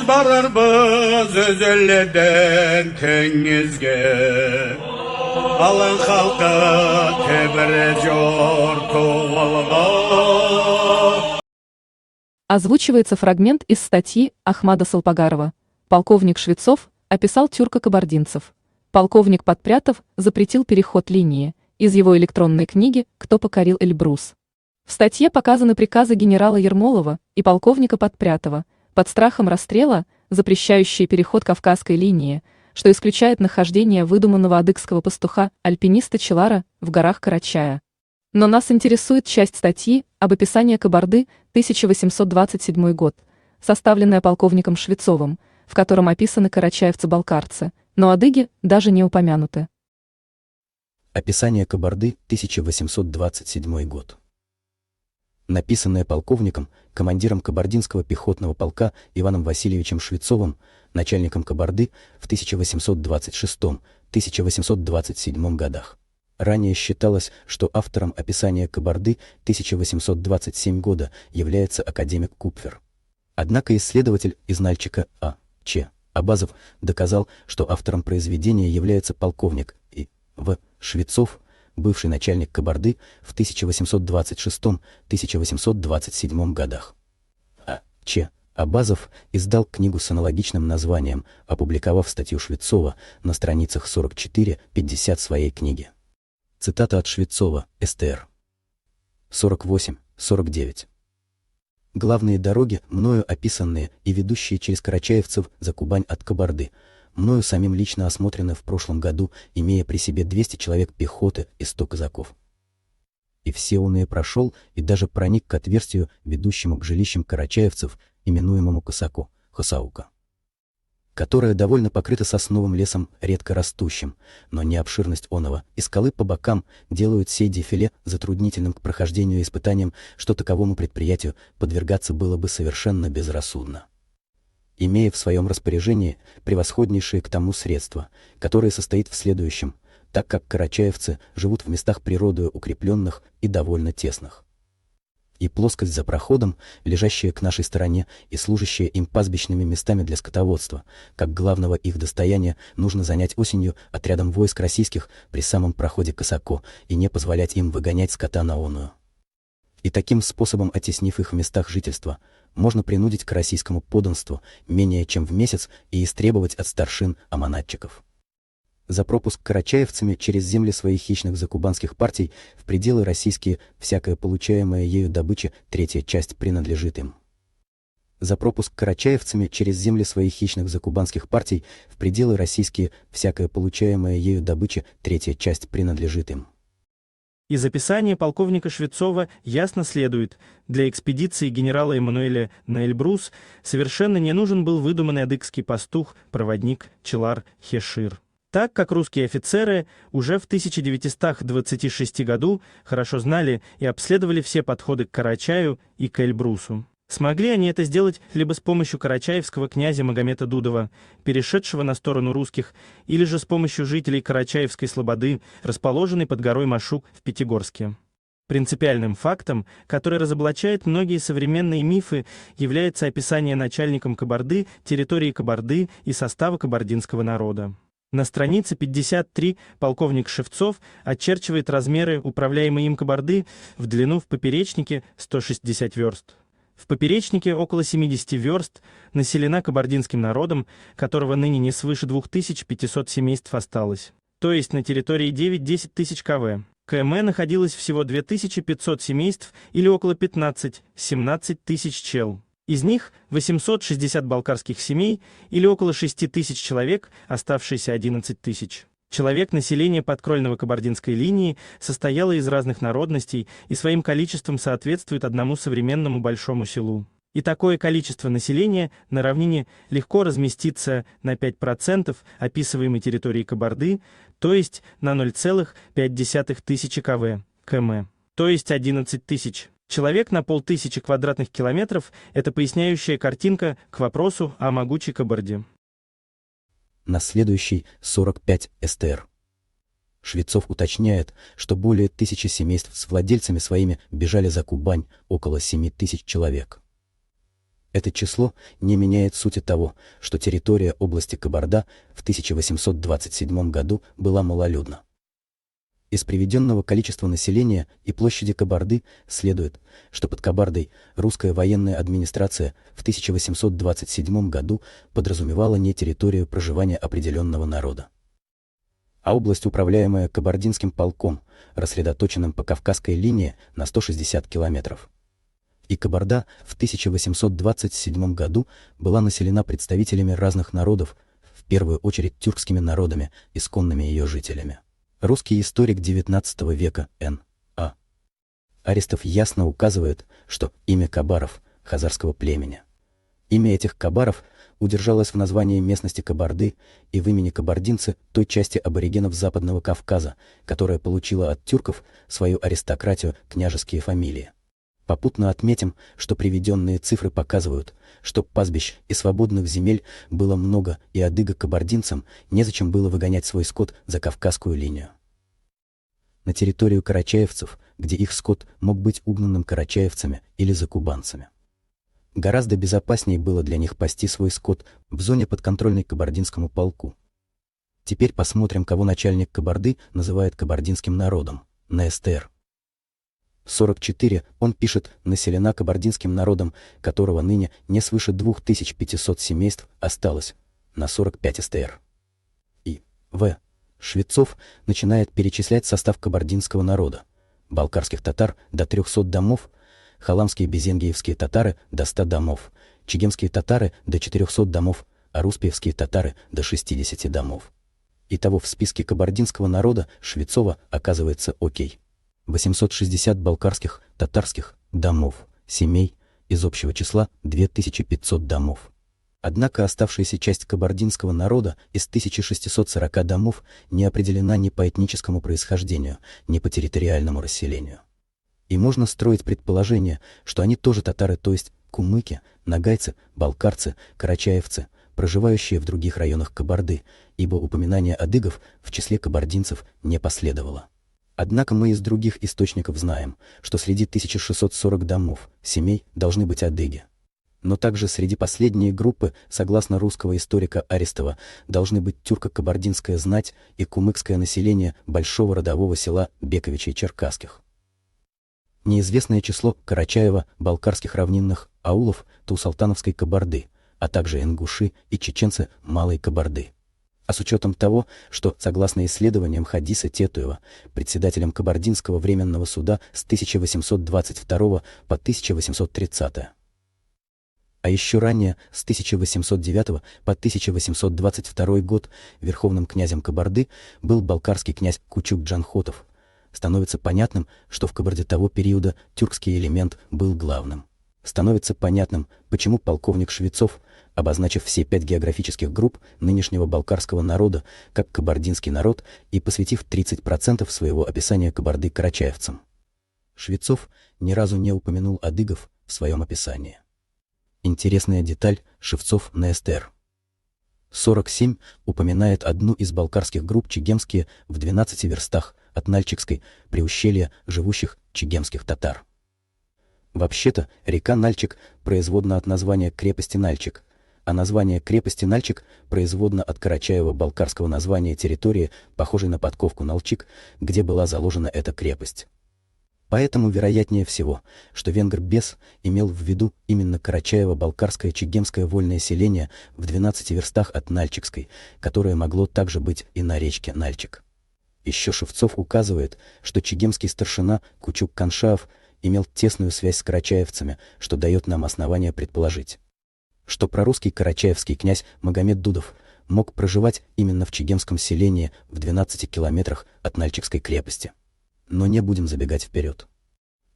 bararбыз özelleden tengizge. Alın halkı тебірежор туғалға. Озвучивается фрагмент из статьи Ахмада Салпагарова. Полковник Швецов описал тюрко-кабардинцев. Полковник Подпрятов запретил переход линии из его электронной книги «Кто покорил Эльбрус». В статье показаны приказы генерала Ермолова и полковника Подпрятова под страхом расстрела, запрещающие переход Кавказской линии, что исключает нахождение выдуманного адыгского пастуха-альпиниста Челара в горах Карачая. Но нас интересует часть статьи об описании Кабарды 1827 год, составленная полковником Швецовым, в котором описаны карачаевцы-балкарцы, но адыги даже не упомянуты. Описание Кабарды 1827 год. Написанное полковником, командиром кабардинского пехотного полка Иваном Васильевичем Швецовым, начальником Кабарды в 1826-1827 годах. Ранее считалось, что автором описания Кабарды 1827 года является академик Купфер. Однако исследователь из Нальчика А.Ч. Абазов доказал, что автором произведения является полковник И.В. Швецов, бывший начальник Кабарды в 1826-1827 годах. А.Ч. Абазов издал книгу с аналогичным названием, опубликовав статью Швецова на страницах 44-50 своей книги. Цитата от Швецова, СТР. 48-49. Главные дороги, мною описанные и ведущие через карачаевцев за Кубань от Кабарды, мною самим лично осмотрены в прошлом году, имея при себе 200 человек пехоты и 100 казаков. И все уные прошел и даже проник к отверстию, ведущему к жилищам карачаевцев, именуемому Косаку, Хосаука, которое довольно покрыто сосновым лесом редко растущим, но не обширность оного и скалы по бокам делают сей дефиле затруднительным к прохождению и испытаниям, что таковому предприятию подвергаться было бы совершенно безрассудно. Имея в своем распоряжении превосходнейшие к тому средства, которое состоит в следующем, так как карачаевцы живут в местах природою укрепленных и довольно тесных. И плоскость за проходом, лежащая к нашей стороне и служащая им пастбищными местами для скотоводства, как главного их достояния, нужно занять осенью отрядом войск российских при самом проходе Косако и не позволять им выгонять скота на оную. И таким способом, оттеснив их в местах жительства, можно принудить к российскому подданству менее чем в месяц и истребовать от старшин аманатчиков. За пропуск карачаевцами через земли своих хищных закубанских партий в пределы российские всякая получаемая ею добыча третья часть принадлежит им. За пропуск карачаевцами через земли своих хищных закубанских партий в пределы российские всякая получаемая ею добыча третья часть принадлежит им. Из описания полковника Швецова ясно следует, для экспедиции генерала Эммануэля на Эльбрус совершенно не нужен был выдуманный адыгский пастух, проводник Челар Хешир, так как русские офицеры уже в 1926 году хорошо знали и обследовали все подходы к Карачаю и к Эльбрусу. Смогли они это сделать либо с помощью карачаевского князя Магомета Дудова, перешедшего на сторону русских, или же с помощью жителей Карачаевской слободы, расположенной под горой Машук в Пятигорске. Принципиальным фактом, который разоблачает многие современные мифы, является описание начальником Кабарды территории Кабарды и состава кабардинского народа. На странице 53 полковник Шевцов очерчивает размеры управляемой им Кабарды в длину в поперечнике 160 верст. В поперечнике около 70 верст населена кабардинским народом, которого ныне не свыше 2500 семейств осталось. То есть на территории 9-10 тысяч кв. КМ находилось всего 2500 семейств или около 15-17 тысяч чел. Из них 860 балкарских семей или около 6 тысяч человек, оставшиеся 11 тысяч. Человек населения подкрольного кабардинской линии состояло из разных народностей и своим количеством соответствует одному современному большому селу. И такое количество населения на равнине легко разместится на 5% описываемой территории Кабарды, то есть на 0,5 тысячи км, то есть 11 тысяч. Человек на 500 квадратных километров – это поясняющая картинка к вопросу о могучей Кабарде. На следующий 45 СТР. Швецов уточняет, что более 1000 семейств с владельцами своими бежали за Кубань, около 7000 человек. Это число не меняет сути того, что территория области Кабарда в 1827 году была малолюдна. Из приведенного количества населения и площади Кабарды следует, что под Кабардой русская военная администрация в 1827 году подразумевала не территорию проживания определенного народа, а область, управляемая кабардинским полком, рассредоточенным по Кавказской линии на 160 километров. И Кабарда в 1827 году была населена представителями разных народов, в первую очередь тюркскими народами, исконными ее жителями. Русский историк XIX века Н.А. Арестов ясно указывает, что имя кабаров – хазарского племени. Имя этих кабаров удержалось в названии местности Кабарды и в имени кабардинцы той части аборигенов Западного Кавказа, которая получила от тюрков свою аристократию, княжеские фамилии. Попутно отметим, что приведенные цифры показывают, что пастбищ и свободных земель было много, и адыго-кабардинцам незачем было выгонять свой скот за Кавказскую линию. На территорию карачаевцев, где их скот мог быть угнанным карачаевцами или закубанцами. Гораздо безопаснее было для них пасти свой скот в зоне подконтрольной кабардинскому полку. Теперь посмотрим, кого начальник Кабарды называет кабардинским народом, на СТР. 44 он пишет: населена кабардинским народом, которого ныне не свыше 2500 семейств осталось, на 45 СТР. И В. Швецов начинает перечислять состав кабардинского народа: балкарских татар до 300 домов, халамские безенгиевские татары до 100 домов, чегемские татары до 400 домов, а руспиевские татары до 60 домов. Итого в списке кабардинского народа Швецова оказывается окей. 860 балкарских, татарских домов, семей, из общего числа 2500 домов. Однако оставшаяся часть кабардинского народа из 1640 домов не определена ни по этническому происхождению, ни по территориальному расселению. И можно строить предположение, что они тоже татары, то есть кумыки, нагайцы, балкарцы, карачаевцы, проживающие в других районах Кабарды, ибо упоминание адыгов в числе кабардинцев не последовало. Однако мы из других источников знаем, что среди 1640 домов, семей должны быть адыги. Но также среди последней группы, согласно русского историка Арестова, должны быть тюрко-кабардинская знать и кумыкское население большого родового села Бековичей-Черкасских. Неизвестное число Карачаева-балкарских равнинных аулов Тау-Салтановской Кабарды, а также ингуши и чеченцы Малой Кабарды. А с учетом того, что, согласно исследованиям Хадиса Тетуева, председателем Кабардинского временного суда с 1822 по 1830, а еще ранее, с 1809 по 1822 год, верховным князем Кабарды был балкарский князь Кучук-Джанхотов, становится понятным, что в Кабарде того периода тюркский элемент был главным. Становится понятным, почему полковник Швецов, обозначив все 5 географических групп нынешнего балкарского народа как кабардинский народ и посвятив 30% своего описания Кабарды карачаевцам. Швецов ни разу не упомянул адыгов в своем описании. Интересная деталь: Шевцов на СТР. 47 упоминает одну из балкарских групп чегемские в 12 верстах от Нальчикской, при ущелье живущих чегемских татар. Вообще-то, река Нальчик производна от названия крепости Нальчик, а название крепости Нальчик производно от карачаево-балкарского названия территории, похожей на подковку Налчик, где была заложена эта крепость. Поэтому вероятнее всего, что венгр-бес имел в виду именно карачаево-балкарское чегемское вольное селение в 12 верстах от Нальчикской, которое могло также быть и на речке Нальчик. Еще Шевцов указывает, что чегемский старшина Кучук-Каншаев имел тесную связь с карачаевцами, что дает нам основание предположить, что прорусский карачаевский князь Магомед Дудов мог проживать именно в чегемском селении в 12 километрах от Нальчикской крепости. Но не будем забегать вперед.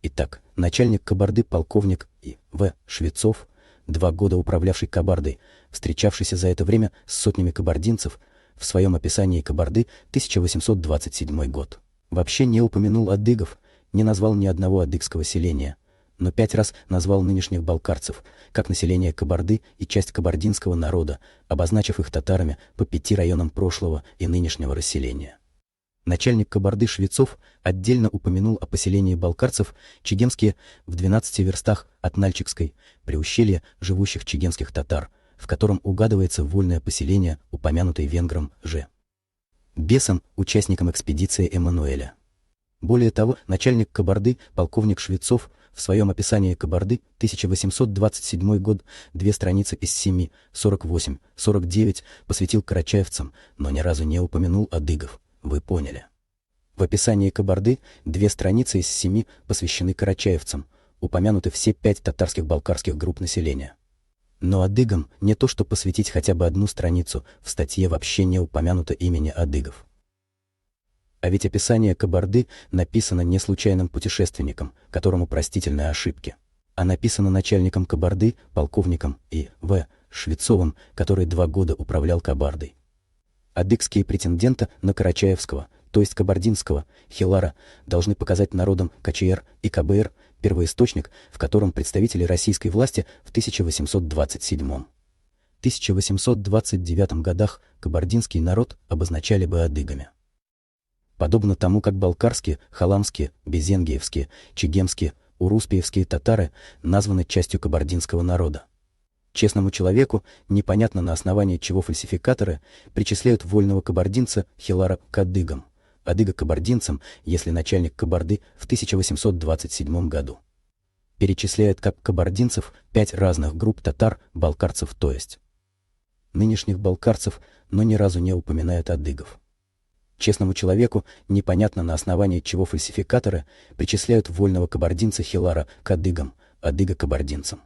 Итак, начальник Кабарды полковник И.В. Швецов, 2 года управлявший Кабардой, встречавшийся за это время с сотнями кабардинцев, в своем описании Кабарды 1827 год. Вообще не упомянул адыгов, не назвал ни одного адыгского селения, но 5 раз назвал нынешних балкарцев, как население Кабарды и часть кабардинского народа, обозначив их татарами по 5 районам прошлого и нынешнего расселения. Начальник Кабарды Швецов отдельно упомянул о поселении балкарцев чегемские в 12 верстах от Нальчикской, при ущелье живущих чегемских татар, в котором угадывается вольное поселение, упомянутой венгром Ж. Бесом, участником экспедиции Эммануэля. Более того, начальник Кабарды, полковник Швецов, в своем описании Кабарды, 1827 год, 2 страницы из 7, 48, 49, посвятил карачаевцам, но ни разу не упомянул адыгов. Вы поняли. В описании Кабарды 2 страницы из 7 посвящены карачаевцам, упомянуты все 5 татарских балкарских групп населения. Но адыгам не то что посвятить хотя бы 1 страницу, в статье вообще не упомянуто имени адыгов. А ведь описание Кабарды написано не случайным путешественником, которому простительны ошибки, а написано начальником Кабарды, полковником И.В. Швецовым, который 2 года управлял Кабардой. Адыгские претендента на Карачаевского, то есть кабардинского, Хилара, должны показать народам КЧР и КБР первоисточник, в котором представители российской власти в 1827-1829 годах кабардинский народ обозначали бы адыгами. Подобно тому, как балкарские, халамские, безенгиевские, чегемские, уруспиевские татары названы частью кабардинского народа. Честному человеку непонятно, на основании чего фальсификаторы причисляют вольного кабардинца Хилара к адыгам, адыга кабардинцам, если начальник Кабарды в 1827 году перечисляет как кабардинцев 5 разных групп татар, балкарцев, то есть нынешних балкарцев, но ни разу не упоминает адыгов. Честному человеку непонятно, на основании чего фальсификаторы причисляют вольного кабардинца Хилара к адыгам, адыга кабардинцам.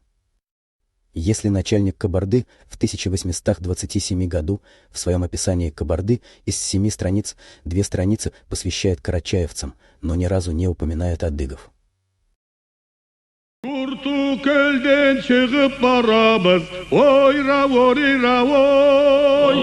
Если начальник Кабарды в 1827 году в своем описании Кабарды из 7 страниц 2 страницы посвящает карачаевцам, но ни разу не упоминает адыгов. Kurtu kölden çıkıp barabız, oy ravori ravoy,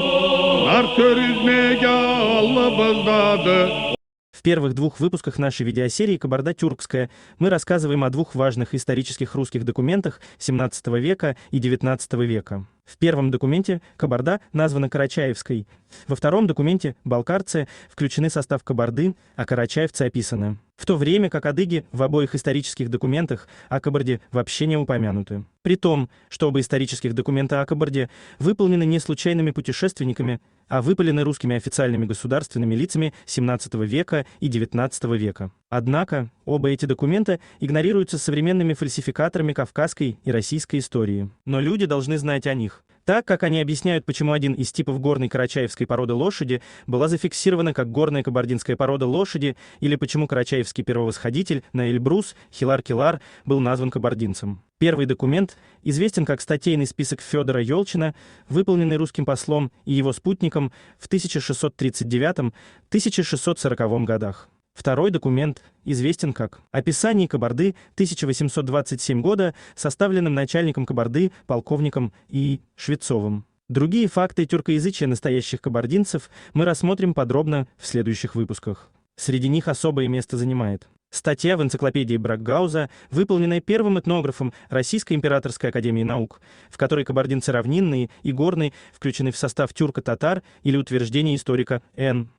nar körüzmege allıbızdadı. В первых 2 выпусках нашей видеосерии «Кабарда тюркская» мы рассказываем о 2 важных исторических русских документах XVII века и XIX века. В первом документе Кабарда названа Карачаевской, во втором документе балкарцы включены в состав Кабарды, а карачаевцы описаны. В то время как адыги в обоих исторических документах о Кабарде вообще не упомянуты. При том, что оба исторических документа о Кабарде выполнены не случайными путешественниками, а выпалены русскими официальными государственными лицами XVII века и XIX века. Однако оба эти документа игнорируются современными фальсификаторами кавказской и российской истории. Но люди должны знать о них, так как они объясняют, почему один из типов горной карачаевской породы лошади была зафиксирована как горная кабардинская порода лошади, или почему карачаевский первовосходитель на Эльбрус Хилар-Килар был назван кабардинцем. Первый документ известен как статейный список Федора Елчина, выполненный русским послом и его спутником в 1639-1640 годах. Второй документ известен как «Описание Кабарды 1827 года», составленным начальником Кабарды, полковником И. Швецовым. Другие факты тюркоязычия настоящих кабардинцев мы рассмотрим подробно в следующих выпусках. Среди них особое место занимает статья в энциклопедии Бракгауза, выполненная первым этнографом Российской императорской академии наук, в которой кабардинцы равнинные и горные включены в состав тюрко-татар, или утверждение историка Н.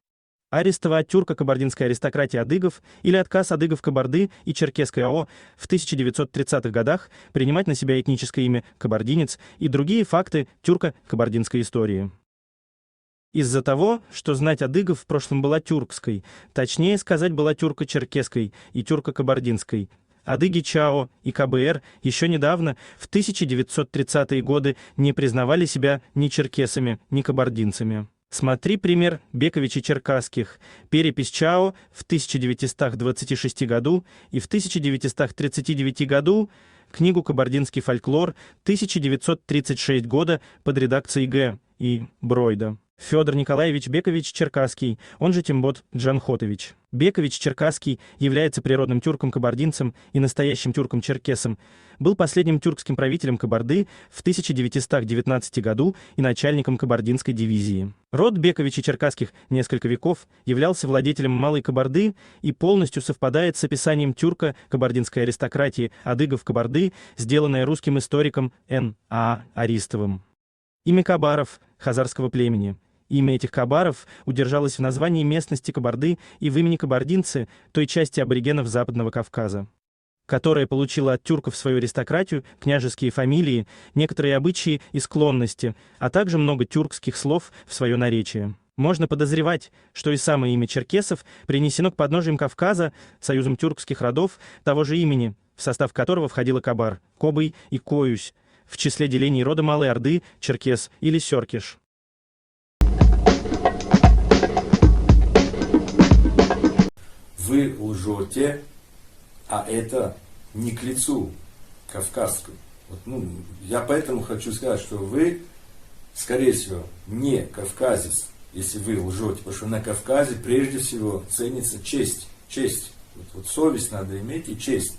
Арестова от тюрко-кабардинской аристократии адыгов или отказ адыгов Кабарды и Черкесской АО в 1930-х годах принимать на себя этническое имя кабардинец и другие факты тюрко-кабардинской истории. Из-за того, что знать адыгов в прошлом была тюркской, точнее сказать, была тюрко-черкесской и тюрко-кабардинской, адыги ЧАО и КБР еще недавно, в 1930-е годы, не признавали себя ни черкесами, ни кабардинцами. Смотри пример Бековичей Черкасских, перепись ЧАО в 1926 году и в 1939 году, книгу «Кабардинский фольклор» 1936 года под редакцией Г. И. Бройда. Федор Николаевич Бекович Черкасский, он же Тимбот Джанхотович. Бекович Черкасский является природным тюрком-кабардинцем и настоящим тюрком-черкесом, был последним тюркским правителем Кабарды в 1919 году и начальником кабардинской дивизии. Род Бековичей Черкасских несколько веков являлся владетелем Малой Кабарды и полностью совпадает с описанием тюрко-кабардинской аристократии адыгов Кабарды, сделанное русским историком Н. А. Аристовым. Имя Кабаров, хазарского племени, Имя этих кабаров удержалось в названии местности Кабарды и в имени кабардинцы, той части аборигенов Западного Кавказа, которая получила от тюрков свою аристократию, княжеские фамилии, некоторые обычаи и склонности, а также много тюркских слов в свое наречие. Можно подозревать, что и самое имя черкесов принесено к подножиям Кавказа союзом тюркских родов того же имени, в состав которого входила Кабар, Кобый и Коюсь, в числе делений рода Малой Орды, Черкес или Сёркеш. Вы лжете, а это не к лицу кавказскому. Вот, я поэтому хочу сказать, что вы, скорее всего, не кавказец, если вы лжете, потому что на Кавказе прежде всего ценится честь. Честь. Вот совесть надо иметь и честь.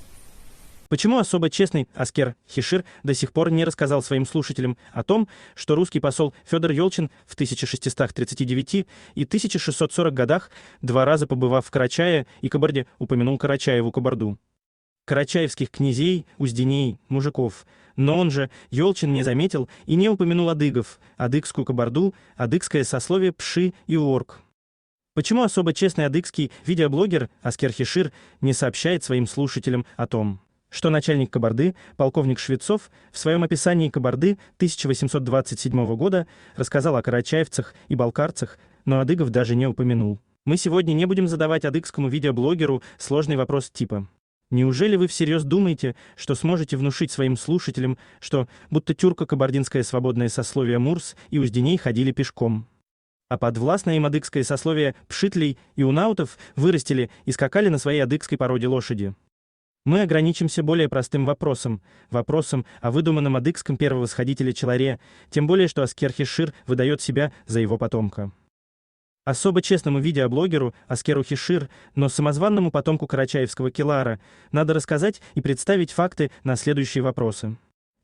Почему особо честный Аскер Хишир до сих пор не рассказал своим слушателям о том, что русский посол Федор Ёлчин в 1639 и 1640 годах 2 раза побывав в Карачае и Кабарде упомянул Карачаеву-Кабарду, карачаевских князей, узденей, мужиков, но он же, Ёлчин, не заметил и не упомянул адыгов, адыгскую Кабарду, адыгское сословие Пши и Орк? Почему особо честный адыгский видеоблогер Аскер Хишир не сообщает своим слушателям о том, что начальник Кабарды, полковник Швецов, в своем описании Кабарды 1827 года рассказал о карачаевцах и балкарцах, но адыгов даже не упомянул? Мы сегодня не будем задавать адыгскому видеоблогеру сложный вопрос типа: неужели вы всерьез думаете, что сможете внушить своим слушателям, что будто тюрко-кабардинское свободное сословие Мурс и Узденей ходили пешком, а подвластное им адыгское сословие Пшитлей и Унаутов вырастили и скакали на своей адыгской породе лошади? Мы ограничимся более простым вопросом о выдуманном адыгском первовосходителе Челаре, тем более что Аскер Хишир выдает себя за его потомка. Особо честному видеоблогеру Аскеру Хишир, но самозванному потомку карачаевского Келара, надо рассказать и представить факты на следующие вопросы.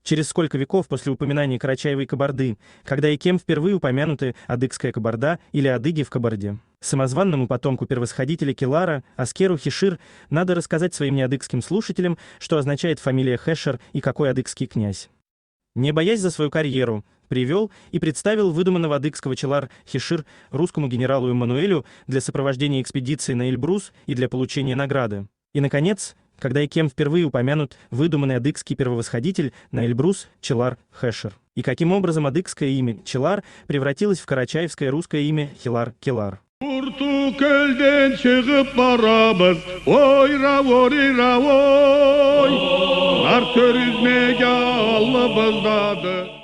Через сколько веков после упоминания Карачаевой Кабарды, когда и кем впервые упомянуты адыгская Кабарда или адыги в Кабарде? Самозванному потомку первосходителя Келара, Аскеру Хишир, надо рассказать своим неадыгским слушателям, что означает фамилия Хешер и какой адыгский князь. Не боясь за свою карьеру, привел и представил выдуманного адыгского Челар Хишир русскому генералу Эммануэлю для сопровождения экспедиции на Эльбрус и для получения награды. И, наконец, когда и кем впервые упомянут выдуманный адыгский первовосходитель на Эльбрус Челар Хешер. И каким образом адыгское имя Челар превратилось в карачаевское русское имя Хилар Келар. Kölden çıkıp barabız, oyra, nar körüzmege allı bızdadı.